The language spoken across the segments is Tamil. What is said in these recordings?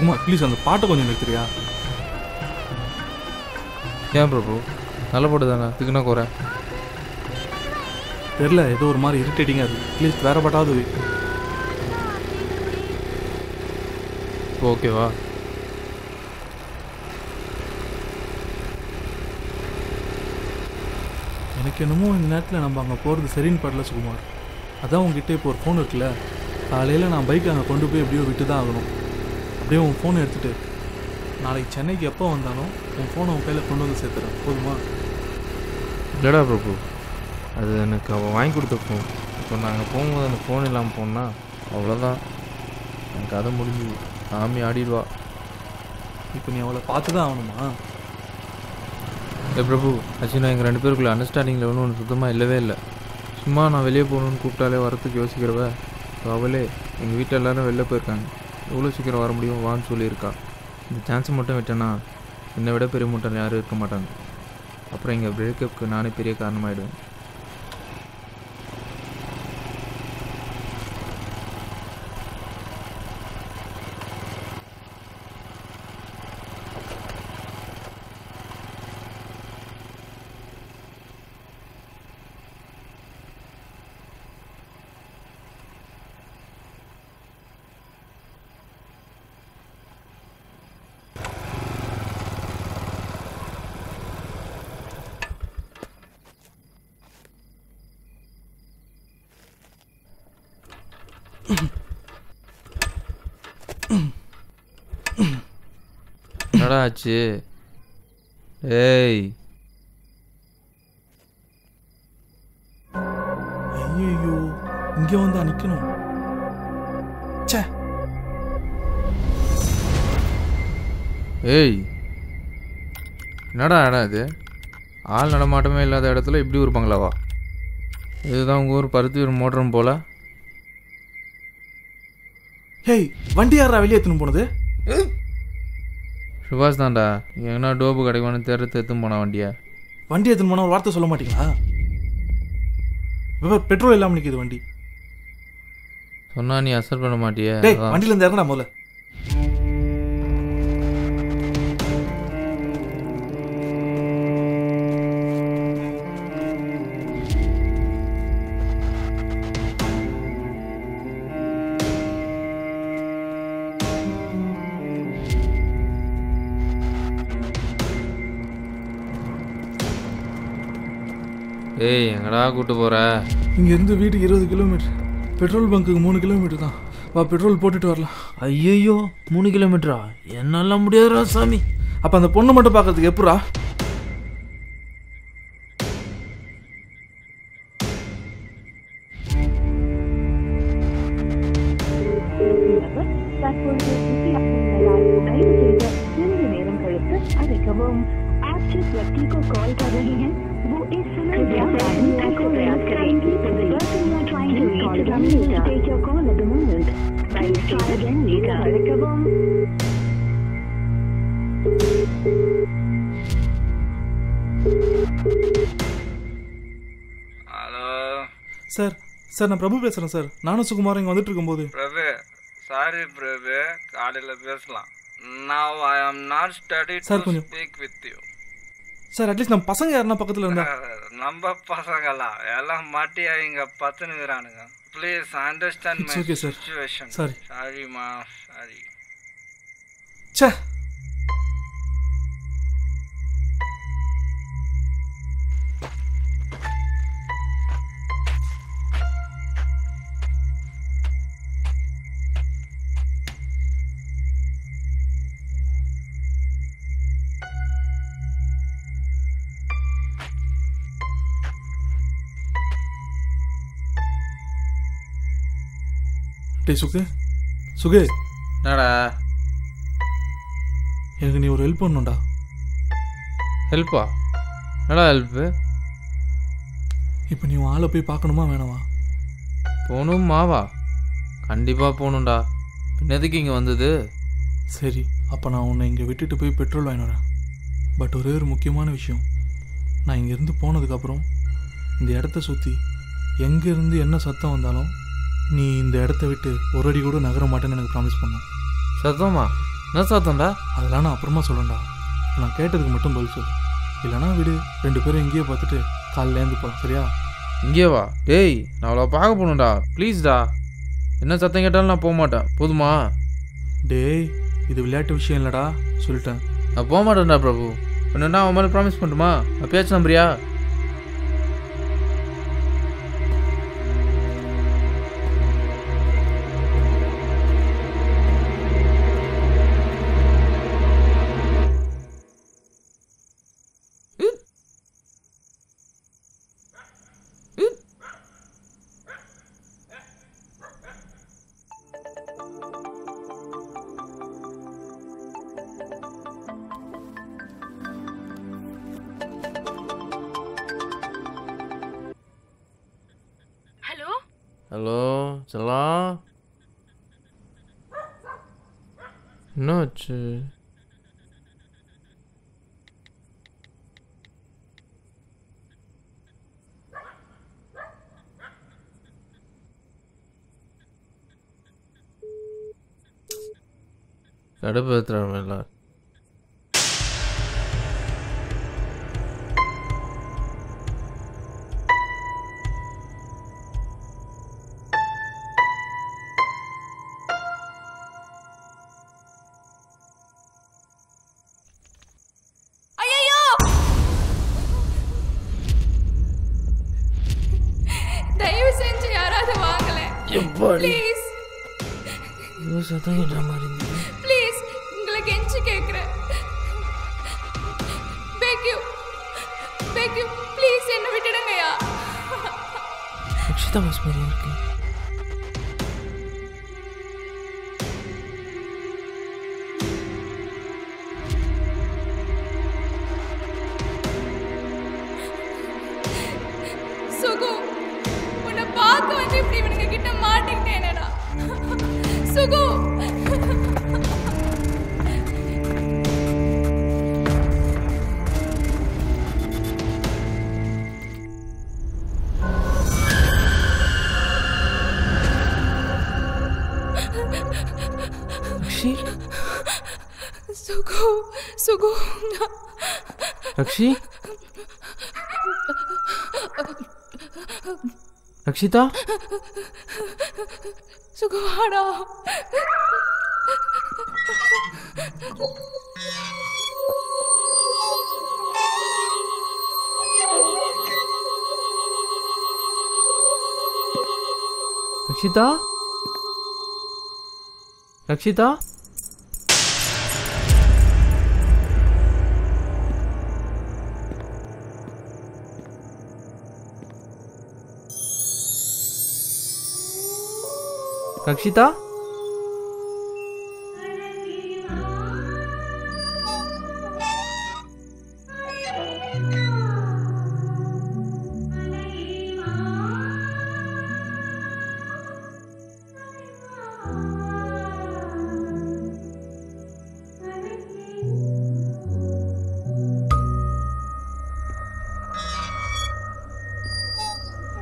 சுகுமார் ப்ளீஸ் அந்த பாட்டை கொஞ்சம் நிறுத்துறியா? ஏன் பிரபு நல்ல பாட்டு தானே, இதுக்குன்னா குறை தெரில, ஏதோ ஒரு மாதிரி இரிட்டேட்டிங்காக இருக்குது. ப்ளீஸ் வேறு பாட்டாவது. ஓகேவா? எனக்கு என்னமோ இந்த நேரத்தில் நம்ம அங்கே போகிறது சரின்னு படல சுகுமார். அதான் உங்ககிட்ட இப்போ ஒரு ஃபோன் இருக்குல்ல, காலையில் நான் பைக் அங்கே கொண்டு போய் எப்படியோ விட்டு தான் ஆகணும். அப்படியே உன் ஃபோனை எடுத்துகிட்டு நாளைக்கு சென்னைக்கு எப்போ வந்தாலும் உன் ஃபோனை உன் கையில் கொண்டு வந்து சேர்த்துறேன், போதுமா? இல்லைடா பிரபு, அது எனக்கு அவள் வாங்கி கொடுத்த ஃபோன். இப்போ நாங்கள் போகும்போது அந்த ஃபோன் இல்லாமல் போனோன்னா அவ்வளோதான், எனக்கு கதை முடிஞ்சுது. சாமி ஆடிடுவா. இப்போ நீ அவளை பார்த்து தான் ஆகணுமா? இல்லை பிரபு, ஆக்சுவலாக எங்கள் 2 பேருக்குள்ள அண்டர்ஸ்டாண்டிங் லெவல்னு ஒன்று சுத்தமாக இல்லவே இல்லை. சும்மா நான் வெளியே போகணுன்னு கூப்பிட்டாலே வரத்துக்கு யோசிக்கிறவ அவளே எங்கள் வீட்டில் எல்லோரும் வெளில போயிருக்காங்க, எவ்வளோ சீக்கிரம் வர முடியும் வான்னு சொல்லியிருக்கா. இந்த சான்ஸை மட்டும் விட்டேன்னா என்னை விட பெரிய மூட்டம் யாரும் இருக்க மாட்டாங்க. அப்புறம் எங்கள் பிரேக்கப்புக்கு நானே பெரிய காரணமாகிடுவேன். என்னடா ஆச்சு? ஏய், ஐயோ, இங்கே வந்து நிற்கணும். ஏய், என்னடா இடம் இது? ஆள் நடமாட்டமே இல்லாத இடத்துல இப்படி ஒரு பங்களாவா? இதுதான் உங்கள் ஊர் பருத்தி ஒரு மோட்டரும் போல. ஹேய், வண்டி யாரா வெளியே எடுத்துன்னு போனது? சுபாஷ் தான்டா. எங்கன்னா டோப்பு கிடைக்குமான்னு தேர்த்து எடுத்துன்னு போனா வண்டியை. வண்டி எடுத்துன்னு போனால் ஒரு வார்த்தை சொல்ல மாட்டீங்களா? பெட்ரோல் இல்லாமல் நிற்கிது வண்டி. சொன்னா நீ அசர் பண்ண மாட்டியே. வண்டியில இருந்து இறங்கடா முதல்ல. ஏய், எங்கடா கூப்பிட்டு போகிற? இங்கேருந்து வீட்டுக்கு 20 கிலோமீட்டர், பெட்ரோல் பங்க்குக்கு 3 கிலோமீட்டர் தான். வா, பெட்ரோல் போட்டுட்டு வரலாம். ஐயோ, 3 கிலோமீட்டரா? என்னால முடியாதுடா சாமி. அப்போ அந்த பொண்ணை மட்டும் பார்க்கறதுக்கு எப்படா? व्यक्ति को कॉल कर रहे हैं वो इस समय को प्रयास करेंगे। The person you are trying to reach is unable to take your call at the moment. Please try again later. Hello sir. Sir, நான் பிரபு பேசுகிறேன் சார். நானும் சுகுமார் இங்கே வந்துட்டு இருக்கும்போது. பிரபு, சாரி பிரபு, காலையில் பேசலாம். Now I am not studied to speak with you. Sir, at least நம்ம பசங்க யாருன்னா பக்கத்தில் இருந்தா. நம்ம பசங்களா எல்லாம் மாட்டியா இங்கே பத்துனுங்கிறானுங்க. Please understand my situation. Sorry. சாரிம்மா, சாரி. சே, டேய் சுகு, என்னடா? எனக்கு நீ ஒரு ஹெல்ப் பண்ணணும்டா. ஹெல்ப்பா? என்னடா ஹெல்ப்பு? இப்போ நீ ஆளை போய் பார்க்கணுமா வேணாமா? போகணுமாவா? கண்டிப்பாக போகணும்டா. பின்னதுக்கு இங்கே வந்தது? சரி, அப்போ நான் உன்னை இங்கே விட்டுட்டு போய் பெட்ரோல் வாங்கிட்டு வரேன். பட் ஒரே ஒரு முக்கியமான விஷயம், நான் இங்கேருந்து போனதுக்கப்புறம் இந்த இடத்த சுற்றி எங்கேருந்து என்ன சத்தம் வந்தாலும் நீ இந்த இடத்த விட்டு ஒரு அடி கூட நகர மாட்டேன்னு எனக்கு ப்ராமிஸ் பண்ணும். சத்தமா? என்ன சத்தம்டா? அதெல்லாம் நான் அப்புறமா சொல்கிறேன்டா. நான் கேட்டதுக்கு மட்டும் பதில் சொல்லு. இல்லைனா விடு, 2 பேரும் இங்கேயே பார்த்துட்டு காலையில் ஏந்து போகலாம். சரியா? இங்கே வா. டேய், நான் அவ்வளோ பார்க்க போகணும்டா. ப்ளீஸ்டா. என்ன சத்தம் கேட்டாலும் நான் போக மாட்டேன். போதுமா? டேய், இது விளையாட்டு விஷயம் இல்லைடா, சொல்லிட்டேன். நான் போக மாட்டேன்டா பிரபு. என்னன்னா அவன் மேலே ப்ராமிஸ் பண்ணுமா? அப்பயாச்சும் நம்புறியா? ஹலோ செல்லம், என்னாச்சு? கடுப்பேத்துறாங்க எல்லாரும். ப்ளீஸ் சத்தம் கேட்ட மாதிரி ப்ளீஸ் உங்களை கெஞ்சி கேட்குறேன். பெக்யூ ப்ளீஸ் என்ன விட்டுடுங்கய்யா. அக்ஷிதா பஸ் மாதிரியா இருக்கு. சுகு, உன்னை பார்க்க வந்து இப்படி இவனுங்க கிட்ட மாட்டிக்கிட்டேனேடா. சுகு, சுகு ரக்ஷி, ரக்ஷிதா, சுகுவாடா. ரக்ஷிதா, ரக்ஷிதா, ரக்ஷிதா,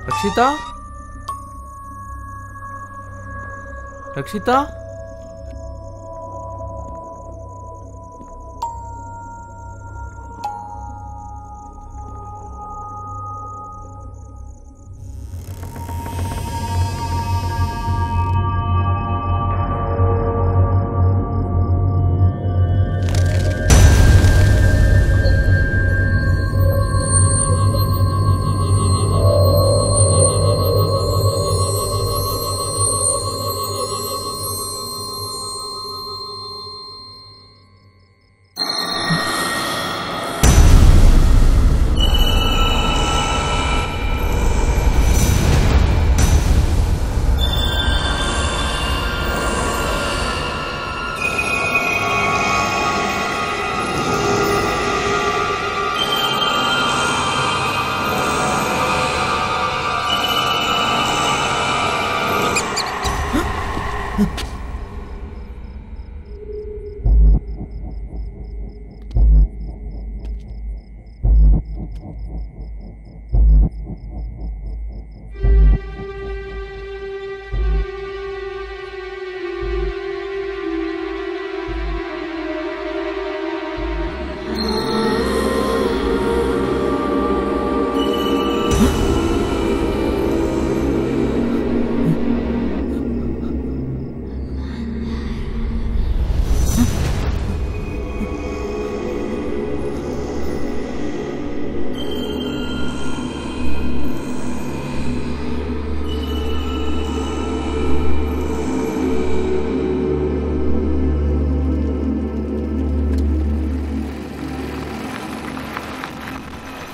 ரக்ஷிதா, ரக்ஷிதா,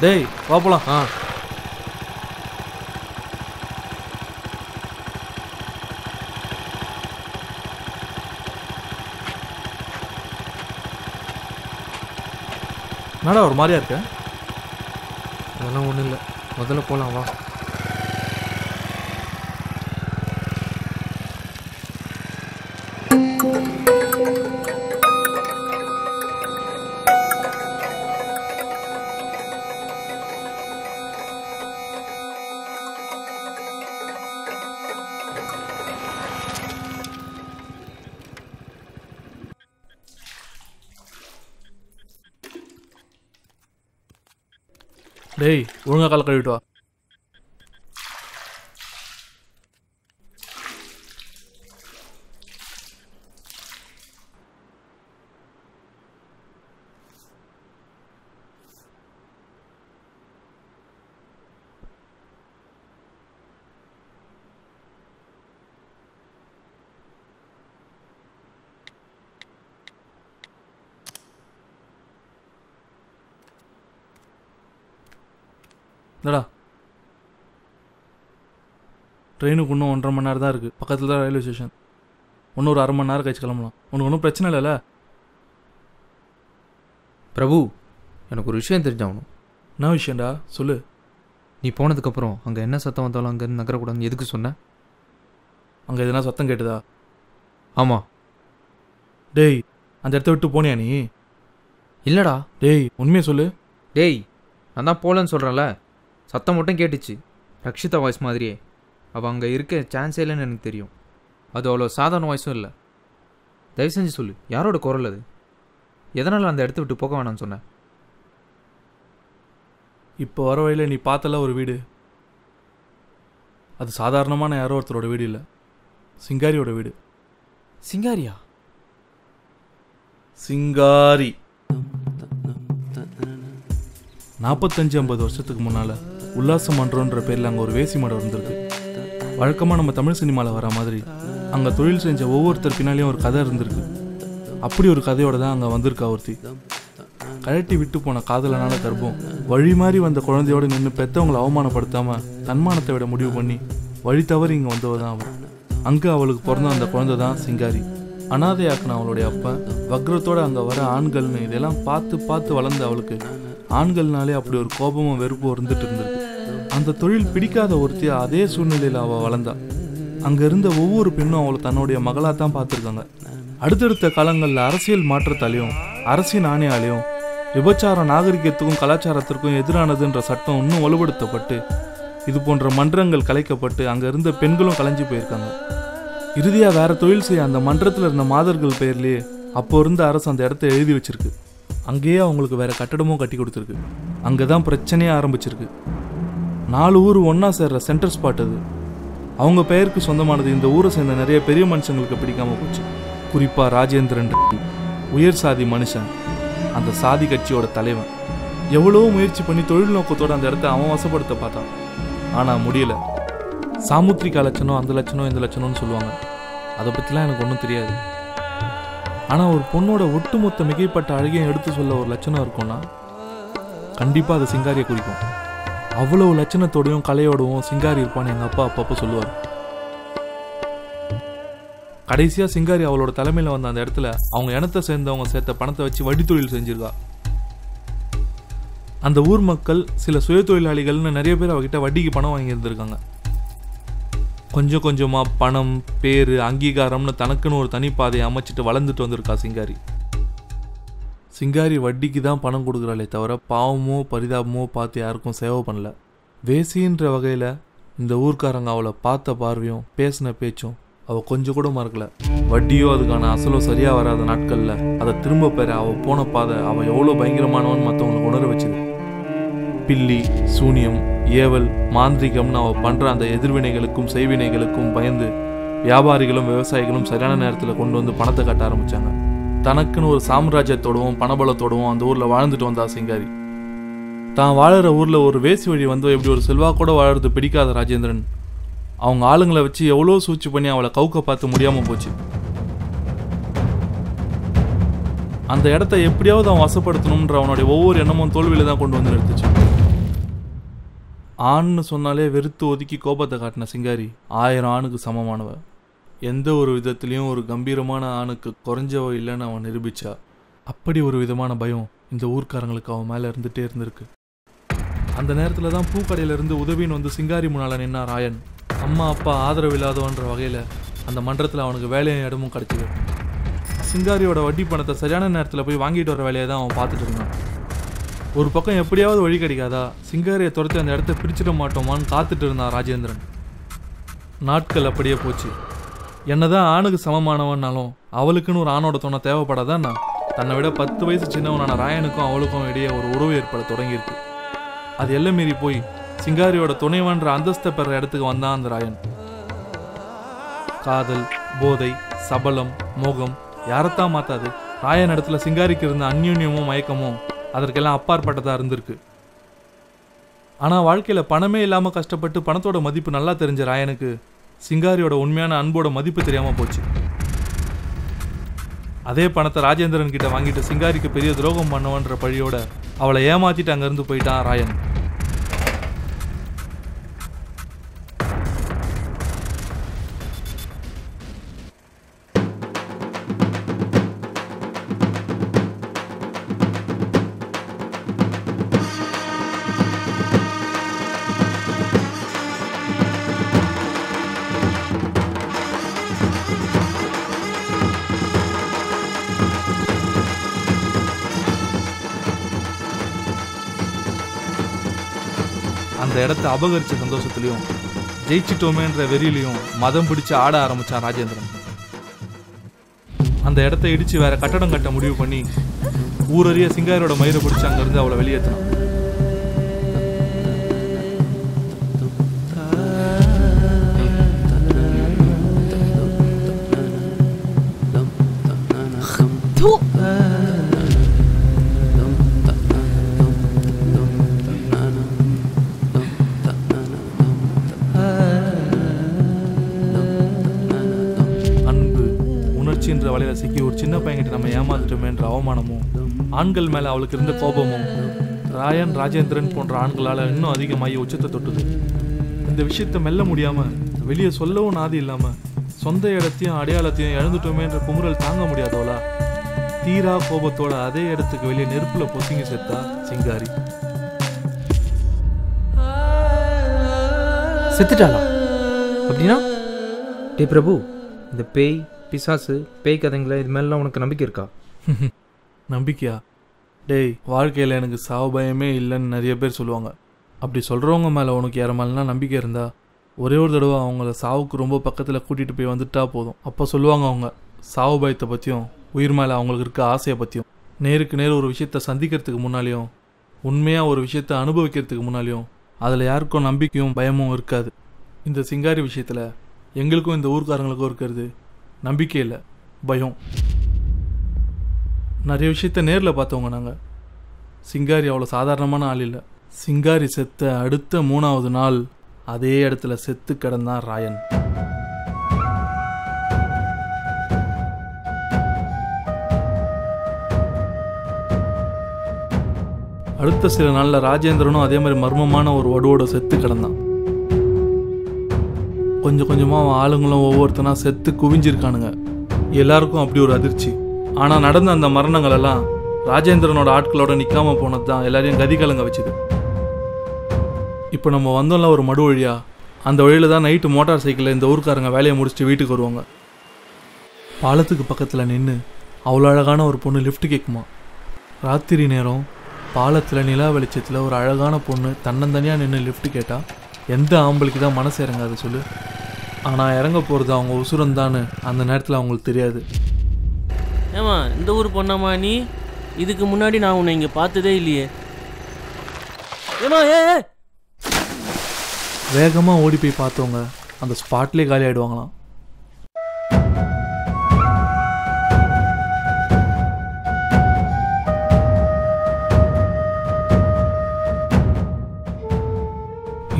டேய் வா போலாம். ஆ என்னடா ஒரு மாதிரியா இருக்க? அதெல்லாம் ஒன்றும் இல்லை, முதல்ல போகலாம் வா. டேய் ஒழுங்கா காலை கழுவிட்டு வா. என்னடா ட்ரெயினுக்கு இன்னும் 1.5 மணி நேரம் தான் இருக்குது. பக்கத்தில் தான் ரயில்வே ஸ்டேஷன். இன்னும் ஒரு 1/2 மணி நேரம் கழிச்சு கிளம்பலாம். உனக்கு ஒன்றும் பிரச்சனை இல்லைல்ல? பிரபு, எனக்கு ஒரு விஷயம் தெரிஞ்சாகணும். என்ன விஷயம்டா சொல்லு. நீ போனதுக்கப்புறம் அங்கே என்ன சத்தம் வந்தாலும் அங்கேருந்து நகரக்கூடாதுன்னு எதுக்கு சொன்னேன்? அங்கே எதுனா சத்தம் கேட்டுதா? ஆமாம். டேய் அந்த இடத்த விட்டு போனியா நீ? இல்லைடா. டேய் உண்மையை சொல்லு. டேய் நான் தான் போகலன்னு சொல்கிறேன்ல, சத்தம் மட்டும் கேட்டுச்சு, ரக்ஷிதா வாய்ஸ் மாதிரியே. அவள் அங்கே இருக்க சான்ஸே இல்லைன்னு எனக்கு தெரியும். அது அவ்வளோ சாதாரண வாய்ஸும் இல்லை. தயவு செஞ்சு சொல்லு, யாரோட குரல் அது? எதனால் அந்த இடத்த விட்டு போக வேணாம்னு சொன்னேன்? இப்போ வர வழியில் நீ பார்த்தல ஒரு வீடு, அது சாதாரணமான யாரோ ஒருத்தரோட வீடு இல்லை, சிங்காரியோட வீடு. சிங்காரியா? சிங்காரி 45-50 வருஷத்துக்கு முன்னால் உல்லாச மன்றன்ற பேரில் அங்கே ஒரு வேசி மடம் இருந்திருக்கு. வழக்கமாக நம்ம தமிழ் சினிமாவில் வர மாதிரி அங்கே தொழில் செஞ்ச ஒவ்வொருத்தர் பின்னாலேயும் ஒரு கதை இருந்திருக்கு. அப்படி ஒரு கதையோட தான் அங்கே வந்திருக்கா ஒருத்தி. கழட்டி விட்டு போன காதலனால கர்ப்பம் வழி மாதிரி வந்த குழந்தையோடு நின்று பெற்றவங்களை அவமானப்படுத்தாமல் தன்மானத்தை விட முடிவு பண்ணி வழி தவறி இங்கே வந்தவ தான் அவள். அங்கே அவளுக்கு பிறந்த அந்த குழந்தை தான் சிங்காரி. அனாதையாக்குன அவளுடைய அப்பா வக்ரத்தோடு அங்கே வர ஆண்கள்னு இதெல்லாம் பார்த்து பார்த்து வளர்ந்த அவளுக்கு ஆண்கள்னாலே அப்படி ஒரு கோபமும் வெறுப்பும் இருந்துட்டு இருந்திருக்கு. அந்த தொழில் பிடிக்காத ஒருத்தியா அதே சூழ்நிலையில் அவள் வளர்ந்தா. அங்கே இருந்த ஒவ்வொரு பெண்ணும் அவளை தன்னுடைய மகளாக தான் பார்த்துருக்காங்க. அடுத்தடுத்த காலங்களில் அரசியல் மாற்றத்தாலையும் அரசின் ஆணையாலையும் விபச்சாரம் நாகரிகத்துக்கும் கலாச்சாரத்திற்கும் எதிரானதுன்ற சட்டம் இன்னும் வலுப்படுத்தப்பட்டு இது போன்ற மன்றங்கள் கலைக்கப்பட்டு அங்கே இருந்த பெண்களும் கலைஞ்சு போயிருக்காங்க. இறுதியாக வேற தொழில் செய்ய அந்த மன்றத்தில் இருந்த மாதர்கள் பெயர்லேயே அப்போ இருந்த அரசு அந்த இடத்த எழுதி வச்சிருக்கு. அங்கேயே அவங்களுக்கு வேற கட்டடமும் கட்டி கொடுத்துருக்கு. அங்கே தான் பிரச்சனையே ஆரம்பிச்சிருக்கு. 4 ஊர் ஒன்றா சேர்ற சென்டர் ஸ்பாட் அது. அவங்க பெயருக்கு சொந்தமானது இந்த ஊரை சேர்ந்த நிறைய பெரிய மனுஷங்களுக்கு பிடிக்காம போச்சு. குறிப்பாக ராஜேந்திரன் ரெட்டி, உயர் சாதி மனுஷன், அந்த சாதி கட்சியோட தலைவன். எவ்வளவோ முயற்சி பண்ணி தொழில் நோக்கத்தோடு அந்த இடத்த அவன் வசப்படுத்த பார்த்தான். ஆனால் முடியல. சாமுத்திரிகா லட்சணம், அந்த லட்சணம், இந்த லட்சணம்னு சொல்லுவாங்க. அதை பற்றிலாம் எனக்கு ஒன்றும் தெரியாது. ஆனால் ஒரு பொண்ணோட ஒட்டுமொத்த மிகைப்பட்ட அழகையும் எடுத்து சொல்ல ஒரு லட்சணம் இருக்கும்னா கண்டிப்பாக அது சிங்காரியை குறிக்கும். அவ்வளவு லட்சணத்தோடையும் கலையோடவும் சிங்காரி இருப்பான்னு எங்கள் அப்பா அப்பப்போ சொல்லுவார். கடைசியாக சிங்காரி அவளோட தலைமையில் வந்த அந்த இடத்துல அவங்க இனத்தை சேர்ந்தவங்க சேர்த்த பணத்தை வச்சு வட்டி தொழில் செஞ்சிருக்கா. அந்த ஊர் மக்கள் சில சுய தொழிலாளிகள்னு நிறைய பேர் அவகிட்ட வட்டிக்கு பணம் வாங்கியிருந்திருக்காங்க. கொஞ்சம் கொஞ்சமாக பணம், பேர், அங்கீகாரம்னு தனக்குன்னு ஒரு தனிப்பாதையை அமைச்சிட்டு வளர்ந்துட்டு வந்திருக்கா சிங்காரி. சிங்காரி வட்டிக்கு தான் பணம் கொடுக்குறாளே தவிர பாவமோ பரிதாபமோ பார்த்து யாருக்கும் சேவை பண்ணல. வேசின்ற வகையில் இந்த ஊர்க்காரங்க அவளை பார்த்த பார்வையும் பேசின பேச்சும் அவள் கொஞ்சம் கூட மறக்கல. வட்டியோ அதுக்கான அசலோ சரியாக வராத நாட்களில் அதை திரும்ப பெற அவள் போன பாதை அவள் எவ்வளோ பயங்கரமானவன் மற்றவங்களுக்கு உணர வச்சுது. பில்லி, சூனியம், ஏவல், மாந்திரிகம்னு அவள் பண்ணுற அந்த எதிர்வினைகளுக்கும் செய்வினைகளுக்கும் பயந்து வியாபாரிகளும் விவசாயிகளும் சரியான நேரத்தில் கொண்டு வந்து பணத்தை கட்ட ஆரம்பித்தாங்க. தனக்குன்னு ஒரு சாம்ராஜ்யத்தோடவும் பணபலத்தோடவும் அந்த ஊரில் வாழ்ந்துட்டு வந்தா சிங்காரி. தான் வாழற ஊரில் ஒரு வேசி வழி வந்து எப்படி ஒரு செல்வாக்கோட வாழறது பிடிக்காத ராஜேந்திரன் அவங்க ஆளுங்களை வச்சு எவ்வளோ சூழ்ச்சி பண்ணி அவளை கவுக்க பார்த்து முடியாமல் போச்சு. அந்த இடத்த எப்படியாவது அவன் வசப்படுத்தணுன்ற அவனுடைய ஒவ்வொரு எண்ணமும் தோல்வியில தான் கொண்டு வந்து நிறுத்துச்சு. ஆண்னு சொன்னாலே வெறுத்து ஒதுக்கி கோபத்தை காட்டின சிங்காரி 1000 ஆணுக்கு சமமானவ. எந்த ஒரு விதத்துலேயும் ஒரு கம்பீரமான ஆணுக்கு குறைஞ்சவ இல்லைன்னு அவன் நிரூபிச்சா. அப்படி ஒரு விதமான பயம் இந்த ஊர்க்காரங்களுக்கு அவன் மேலே இருந்துகிட்டே இருந்திருக்கு. அந்த நேரத்தில் தான் பூக்கடையிலேருந்து உதவின்னு வந்து சிங்காரி முன்னால் நின்னா ராயன். அம்மா அப்பா ஆதரவு இல்லாதவன்ற வகையில் அந்த மன்றத்தில் அவனுக்கு வேலையும் இடமும் கிடச்சிது. சிங்காரியோட வட்டி பணத்தை சரியான நேரத்தில் போய் வாங்கிட்டு வர வேலையை தான் அவன் பார்த்துட்டு இருந்தான். ஒரு பக்கம் எப்படியாவது வழி கிடைக்காதா, சிங்காரியை துரத்தி அந்த இடத்த பிரிச்சிட மாட்டோமான்னு காத்துட்டு இருந்தான் ராஜேந்திரன். நாட்கள் அப்படியே போச்சு. என்னதான் ஆணுக்கு சமமானவன்னாலும் அவளுக்குன்னு ஒரு ஆணோட துணை தேவைப்படாதான். தன்னை விட 10 வயசு சின்னவனான ராயனுக்கும் அவளுக்கும் இடையே ஒரு உறவு ஏற்பட தொடங்கியிருக்கு. அது எல்லாம் மீறி போய் சிங்காரியோட துணைவன்ற அந்தஸ்தை பெற இடத்துக்கு வந்தான் அந்த ராயன். காதல், போதை, சபலம், மோகம் யாரைத்தான் மாத்தாது. ராயன் இடத்துல சிங்காரிக்கு இருந்த அந்யூன்யமும் மயக்கமும் அதற்கெல்லாம் அப்பாற்பட்டதாக இருந்திருக்கு. ஆனால் வாழ்க்கையில் பணமே இல்லாமல் கஷ்டப்பட்டு பணத்தோட மதிப்பு நல்லா தெரிஞ்ச ராயனுக்கு சிங்காரியோட உண்மையான அன்போட மதிப்பு தெரியாமல் போச்சு. அதே பணத்தை ராஜேந்திரன் கிட்ட வாங்கிட்டு சிங்காரிக்கு பெரிய துரோகம் பண்ணவன்ற பழியோட அவளை ஏமாத்திட்டு அங்கேருந்து போயிட்டான் ராயன். அந்த இடத்த அபகரிச்ச சந்தோஷத்துலையும் ஜெயிச்சிட்டோமேன்ற வெறியிலையும் மதம் பிடிச்சு ஆட ஆரம்பிச்சான் ராஜேந்திரன். அந்த இடத்த இடிச்சு வேற கட்டடம் கட்ட முடிவு பண்ணி ஊரறிய சிங்காரியோட மயிரை பிடிச்சி அங்கிருந்து அவளை வெளியேற்றினான். என்ற வலையில சிக்கி ஒரு சின்ன பையன்கிட்ட நம்ம ஏமாந்துட்டோமே என்ற அவமானமும் ஆண்கள் மேல அவளுக்கு இருந்த கோபமும் ராயன், ராஜேந்திரன் போன்ற ஆண்களால இன்னும் அதிகமாகி உச்சத்தை தொட்டுது. இந்த விஷயத்த மெல்ல முடியாம வெளியே சொல்லவும் நாதி இல்லாம சொந்த இடத்தையும் அடையாளத்தையும் இழந்துட்டோமேன்ற குமுறல் தாங்க முடியாதவளா தீரா கோபத்தோட அதே இடத்துக்கு வெளியே நெருப்புல பொசுங்கி செத்தா சிங்காரி. செத்துட்டாளா? அப்படின்னா டே பிரபு, இந்த பேய் பிசாசு பேய் கதைங்கள இது மேலாம் உனக்கு நம்பிக்கை இருக்கா? நம்பிக்கையா? டேய், வாழ்க்கையில் எனக்கு சாவு பயமே இல்லைன்னு நிறைய பேர் சொல்லுவாங்க. அப்படி சொல்கிறவங்க மேலே உனக்கு யார மேலேனா நம்பிக்கை இருந்தா ஒரே ஒரு தடவை அவங்கள சாவுக்கு ரொம்ப பக்கத்தில் கூட்டிகிட்டு போய் வந்துட்டா போதும். அப்போ சொல்லுவாங்க அவங்க சாவு பயத்தை பற்றியும் உயிர் மேலே அவங்களுக்கு இருக்க ஆசையை பற்றியும். நேருக்கு நேர் ஒரு விஷயத்தை சந்திக்கிறதுக்கு முன்னாலேயும் உண்மையாக ஒரு விஷயத்தை அனுபவிக்கிறதுக்கு முன்னாலேயும் அதில் யாருக்கும் நம்பிக்கையும் பயமும் இருக்காது. இந்த சிங்காரி விஷயத்தில் எங்களுக்கும் இந்த ஊர்க்காரங்களுக்கும் இருக்கிறது நம்பிக்கை இல்லை, பயம். நிறைய விஷயத்த நேரில் பார்த்தவங்க நாங்கள். சிங்காரி அவ்வளோ சாதாரணமான ஆள் இல்லை. சிங்காரி செத்த அடுத்த 3வது நாள் அதே இடத்துல செத்து கிடந்தான் ராயன். அடுத்த சில நாளில் ராஜேந்திரனும் அதே மாதிரி மர்மமான ஒரு வடுவோட செத்து கிடந்தான். கொஞ்சம் கொஞ்சமாக அவன் ஆளுங்களும் ஒவ்வொருத்தனா செத்து குவிஞ்சிருக்கானுங்க. எல்லாருக்கும் அப்படி ஒரு அதிர்ச்சி. ஆனால் நடந்த அந்த மரணங்கள் எல்லாம் ராஜேந்திரனோட ஆட்களோட நிற்காம போனது தான் எல்லாரையும் கதி கலங்க வச்சுது. இப்போ நம்ம வந்தோம்ல ஒரு மடு வழியா, அந்த வழியில் தான் நைட்டு மோட்டார் சைக்கிளில் இந்த ஊருக்காரங்க வேலையை முடிச்சுட்டு வீட்டுக்கு வருவாங்க. பாலத்துக்கு பக்கத்தில் நின்று அவ்வளோ அழகான ஒரு பொண்ணு லிஃப்ட் கேட்குமா. ராத்திரி நேரம் பாலத்தில் நிலா வெளிச்சத்தில் ஒரு அழகான பொண்ணு தன்னந்தனியாக நின்று லிஃப்ட் கேட்டால் எந்த ஆம்பளுக்கு தான் மனசு இறங்காது சொல்லு. ஆனால் இறங்க போகிறது அவங்க உசுரந்தான்னு அந்த நேரத்தில் அவங்களுக்கு தெரியாது. ஏமா இந்த ஊர் பொண்ணாமா நீ? இதுக்கு முன்னாடி நான் உன்னை இங்கே பார்த்ததே இல்லையே. ஏமா வேகமாக ஓடி போய் பார்த்தவங்க அந்த ஸ்பாட்லேயே காலி ஆகிடுவாங்களாம்.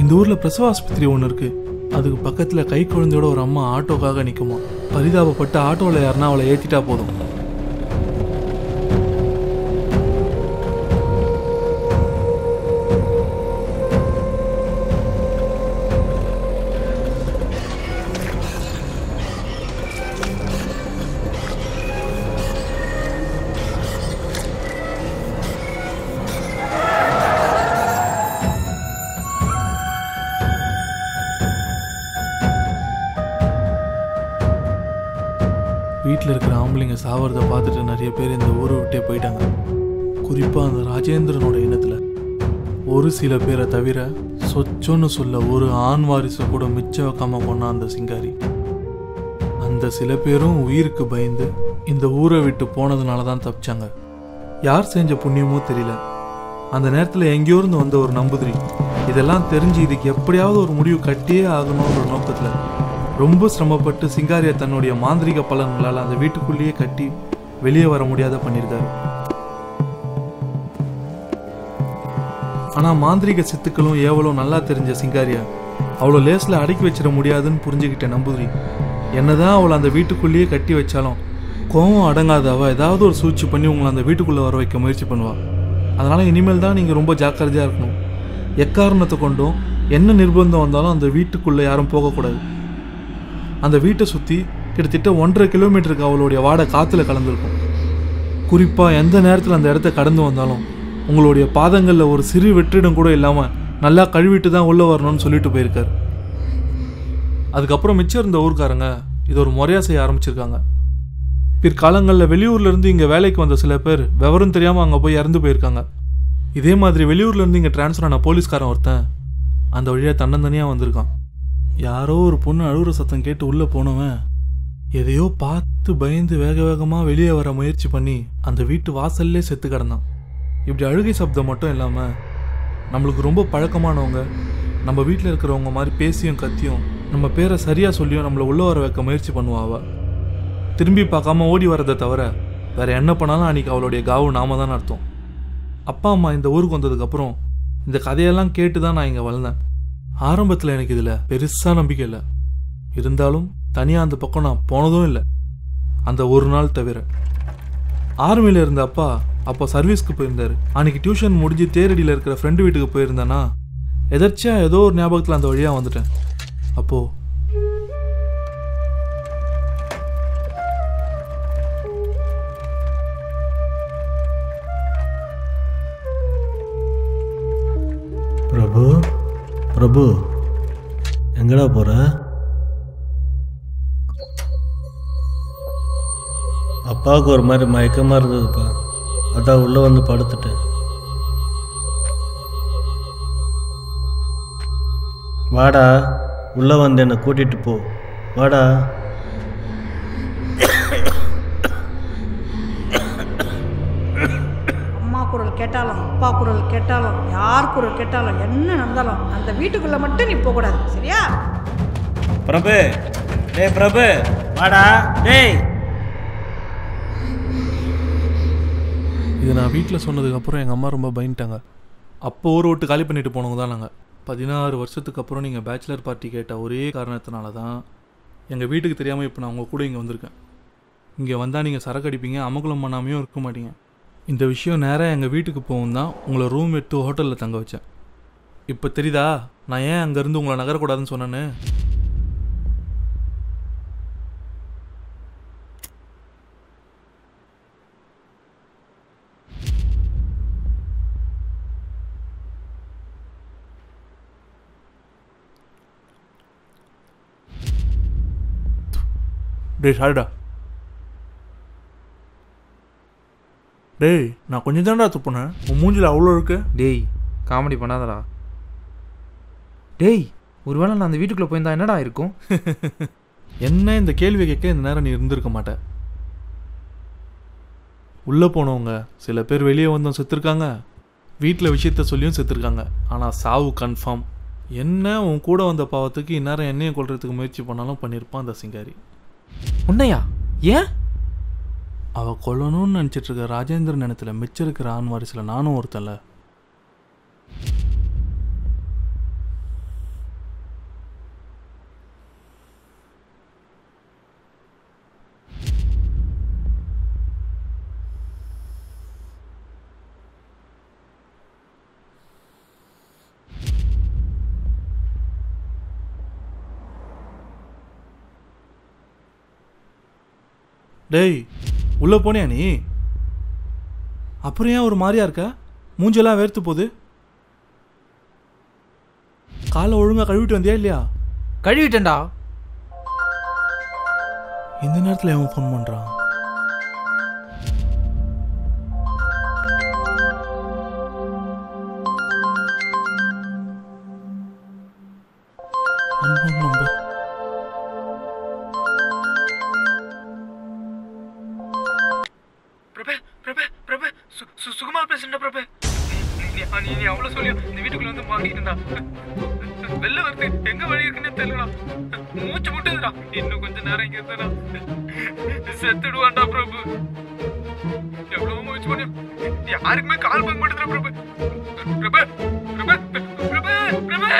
இந்த ஊரில் பிரசவ ஆஸ்பத்திரி ஒன்று இருக்குது. அதுக்கு பக்கத்தில் கை குழந்தையோட ஒரு அம்மா ஆட்டோக்காக நிற்குமா. பரிதாபப்பட்டு ஆட்டோவில் யாருன்னா அவளை ஏற்றிட்டா போதும். வீட்டில் இருக்கிற ஆம்பளைங்க சாவறதை பார்த்துட்டு நிறைய பேர் இந்த ஊரை விட்டே போயிட்டாங்க. குறிப்பாக அந்த ராஜேந்திரனோட இனத்தில் ஒரு சில பேரை தவிர சொச்சொன்னு சொல்ல ஒரு ஆண் வாரிசை கூட மிச்சம் வைக்காம கொண்டா அந்த சிங்காரி. அந்த சில பேரும் உயிருக்கு பயந்து இந்த ஊரை விட்டு போனதுனால தான் தப்பிச்சாங்க. யார் செஞ்ச புண்ணியமோ தெரியல. அந்த நேரத்தில் எங்கேயோ இருந்து வந்த ஒரு நம்புதிரி இதெல்லாம் தெரிஞ்சு இதுக்கு எப்படியாவது ஒரு முடிவு கட்டியே ஆகணுன்ற நோக்கத்தில் ரொம்ப சிரமப்பட்டு சிங்காரியை தன்னுடைய மாந்திரிக பலன்களால் அந்த வீட்டுக்குள்ளேயே கட்டி வெளியே வர முடியாத பண்ணியிருக்காரு. ஆனால் மாந்திரிக சித்துக்களும் ஏவலும் நல்லா தெரிஞ்ச சிங்காரியா அவ்வளோ லேஸில் அடக்கி வச்சிட முடியாதுன்னு புரிஞ்சுக்கிட்ட நம்புதிரி என்னதான் அவளை அந்த வீட்டுக்குள்ளேயே கட்டி வச்சாலும் கோவம் அடங்காத அவள் ஏதாவது ஒரு சூழ்ச்சி பண்ணி உங்களை அந்த வீட்டுக்குள்ளே வர வைக்க முயற்சி பண்ணுவாள். அதனால் இனிமேல் தான் நீங்கள் ரொம்ப ஜாக்கிரதையாக இருக்கணும். எக்காரணத்தை கொண்டும் என்ன நிர்பந்தம் வந்தாலும் அந்த வீட்டுக்குள்ளே யாரும் போகக்கூடாது. அந்த வீட்டை சுற்றி கிட்டத்தட்ட 1.5 கிலோமீட்டருக்கு அவளுடைய வாடை காற்றுல கலந்துருக்கும். குறிப்பாக எந்த நேரத்தில் அந்த இடத்த கடந்து வந்தாலும் உங்களுடைய பாதங்களில் ஒரு சிறு வெற்றிடம் கூட இல்லாமல் நல்லா கழுவிட்டு தான் உள்ளே வரணும்னு சொல்லிட்டு போயிருக்காரு. அதுக்கப்புறம் மிச்சம் இருந்த ஊர்க்காரங்க இது ஒரு முறையாக செய்ய ஆரம்பிச்சிருக்காங்க. பிற்காலங்களில் வெளியூர்லேருந்து இங்கே வேலைக்கு வந்த சில பேர் விவரம் தெரியாமல் அங்கே போய் இறந்து போயிருக்காங்க. இதே மாதிரி வெளியூர்லேருந்து இங்கே டிரான்ஸ்ஃபர் ஆன போலீஸ்காரன் ஒருத்தன் அந்த வழியாக தன்னந்தனியாக வந்திருக்கான். யாரோ ஒரு பொண்ணு அழுகுற சத்தம் கேட்டு உள்ளே போனவன் எதையோ பார்த்து பயந்து வேக வேகமாக வெளியே வர முயற்சி பண்ணி அந்த வீட்டு வாசல்லே செத்து கிடந்தான். இப்படி அழுகை சப்தம் மட்டும் இல்லாமல் நம்மளுக்கு ரொம்ப பழக்கமானவங்க நம்ம வீட்டில் இருக்கிறவங்க மாதிரி பேசியும் கத்தியும் நம்ம பேரை சரியாக சொல்லியும் நம்மளை உள்ளே வர வைக்க முயற்சி பண்ணுவாள். திரும்பி பார்க்காம ஓடி வரதை தவிர வேறு என்ன பண்ணாலும் அன்றைக்கி அவளுடைய காவு நாம தான் அர்த்தம். அப்பா அம்மா இந்த ஊருக்கு வந்ததுக்கப்புறம் இந்த கதையெல்லாம் கேட்டு தான் நான் இங்கே வளர்ந்தேன். ஆரம்பத்தில் எனக்கு இதில் பெருசாக நம்பிக்கை இல்லை. இருந்தாலும் தனியாக அந்த பக்கம் நான் போனதும் இல்லை, அந்த ஒரு நாள் தவிர. ஆர்மியில் இருந்த அப்பா அப்போ சர்வீஸ்க்கு போயிருந்தார். அன்றைக்கி டியூஷன் முடிஞ்சு தேரடியில் இருக்கிற ஃப்ரெண்டு வீட்டுக்கு போயிருந்தேன்னா எதர்ச்சியாக ஏதோ ஒரு ஞாபகத்தில் அந்த வழியாக வந்துட்டேன். அப்போது பிரபு பிரபு எங்கடா போற? அப்பாவுக்கு ஒரு மாதிரி மயக்கமாக இருந்ததுப்பா, அதான் உள்ளே வந்து படுத்துட்டேன். வாடா, உள்ளே வந்து என்னை கூட்டிகிட்டு போ, வாடா. அம்மா குரல் கேட்டாலும் அப்பா குரல் கேட்டாலும் யார் குரல் கேட்டாலும் என்ன நடந்தாலும் அந்த வீட்டுக்குள்ளே மட்டும் நீ போகக்கூடாது, சரியா? பிரபு, டேய் பிரபு, வாடா டேய். இது நான் வீட்டில் சொன்னதுக்கப்புறம் எங்கள் அம்மா ரொம்ப பயந்துட்டாங்க. அப்போ ஊரை விட்டு காலி பண்ணிட்டு போனவங்க தான் நாங்கள். 16 வருஷத்துக்கு அப்புறம் நீங்கள் பேச்சுலர் பார்ட்டி கேட்ட ஒரே காரணத்தினால தான் எங்கள் வீட்டுக்கு தெரியாமல் இப்போ நான் உங்கள் கூட இங்கே வந்திருக்கேன். இங்கே வந்தால் நீங்கள் சரக்கு அடிப்பீங்க, அமக்குளம் பண்ணாமையும் இருக்க மாட்டீங்க. இந்த விஷயம் நேராக எங்கள் வீட்டுக்கு போகும் தான் உங்களை ரூம் எடுத்து ஹோட்டலில் தங்க வச்சேன். இப்போ தெரியுதா நான் ஏன் அங்கேருந்து உங்களை நகரக்கூடாதுன்னு சொன்னேன்னு? டேய் சாரிடா. டேய் நான் கொஞ்சம் தான்டா துப்புனேன், உன் மூஞ்சில் அவ்வளோ இருக்கு. டேய் காமெடி பண்ணாதடா. டேய் ஒருவேளை நான் அந்த வீட்டுக்குள்ளே போயிருந்தா என்னடா இருக்கும்? என்ன இந்த கேள்வி கேட்க இந்த நேரம் நீ இருந்திருக்க மாட்டேன். உள்ளே போனவங்க சில பேர் வெளியே வந்தும் செத்துருக்காங்க, வீட்டில் விஷயத்த சொல்லியும் செத்துருக்காங்க. ஆனால் சாவு கன்ஃபார்ம். என்ன உன் கூட வந்த பாவத்துக்கு இந்நேரம் என்னையை கொள்றதுக்கு முயற்சி பண்ணாலும் பண்ணியிருப்பான் அந்த சிங்காரி. உன்னையா? ஏன்? அவள் கொல்லணும்னு நினச்சிட்டு இருக்க ராஜேந்திரன் நினைத்துல மிச்சம் இருக்கிற ஆண் வாரிசில் நானும் ஒருத்தன்ல. டேய் உள்ளே போனியா நீ? அப்புறம் ஏன் ஒரு மாதிரியா இருக்க? மூஞ்செல்லாம் வேர்த்து போகுது. காலை ஒழுங்காக கழுவிட்டு வந்தியா இல்லையா? கழுவிட்டேன்டா. இந்த நேரத்தில் அவன் ஃபோன் பண்ணுறான். அன்போன் நம்பர். சுகுமார் பேசுறா பிரபு. நீ அவ்வளோ சொல்லியா இந்த வீட்டுக்குள்ள வந்து மாட்டிக்கிட்டா. வெளில வருது எங்க வழி இருக்குன்னு தெரியலடா. மூச்சு முட்டுதுடா. இன்னும் கொஞ்ச நேரம் இங்க இருந்தா செத்துடுவான்டா பிரபு. எவ்வளவு முயற்சி பண்ணி யாருக்குமே கால் பண்ண மாட்டேதுடா பிரபு. பிரபு பிரபு பிரபு பிரபு.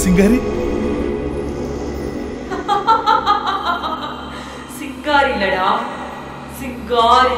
சிங்காரி சிங்காரி இல்லடா, சிங்காரி.